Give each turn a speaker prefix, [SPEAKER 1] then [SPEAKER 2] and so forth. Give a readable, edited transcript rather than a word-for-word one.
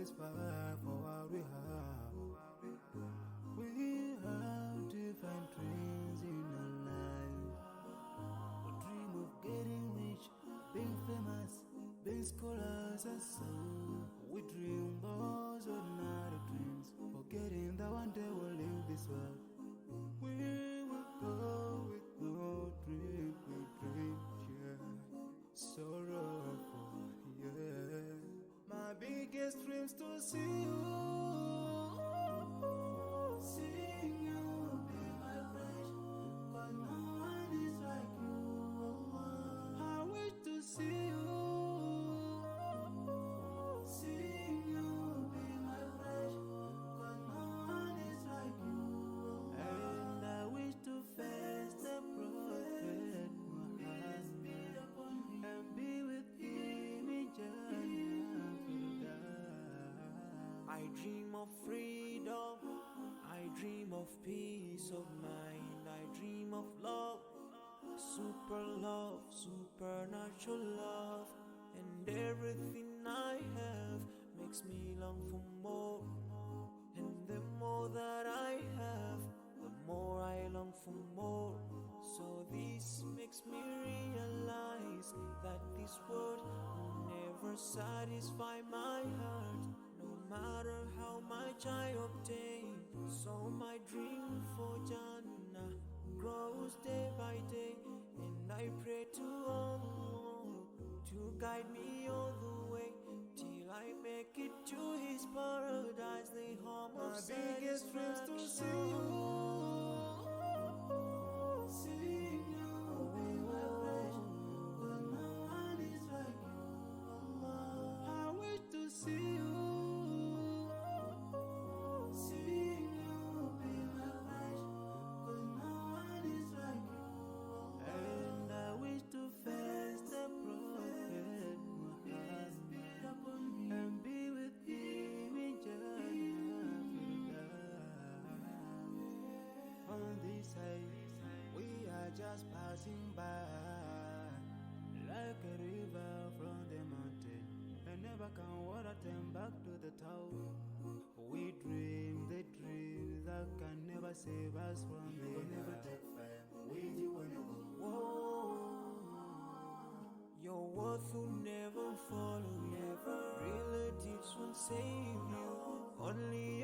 [SPEAKER 1] always fight for what we have. We have different dreams in our life. We dream of getting rich, being famous, being scholars and so. We dream those ordinary dreams, forgetting that one day we'll leave this world. We will go with no dream, we dream, yeah. Sorrowful, yeah. My biggest dreams to see you, seeing you be my friend, 'cause no one is like you. I wish to see you, seeing you be my friend, 'cause no one is like you. And I wish to face the prophet Muhammad and be with him in Jannah.
[SPEAKER 2] I dream of freedom, I dream of peace of mind, I dream of love, supernatural love, and everything I have makes me long for more. And the more that I have, the more I long for more. So this makes me realize that this world will never satisfy my heart, no matter how much I obtain. So my dream for Jannah grows day by day, and I pray to Allah to guide me all the way till I make it to His paradise, the home of
[SPEAKER 1] my biggest dreams to see you, seeing you be my friend, 'cause no one is like you. I wish to see you, seeing you be my friend, 'cause no one is like you. And I wish to face the prophet Muhammad and be with him in Jannah. On this side, we are just passing by, like a river from the mountain, and never can water turn back to the town. We dream the dreams that can never save us from the never take fire with you whenever.
[SPEAKER 2] Your worth will never follow you, relatives won't save you, only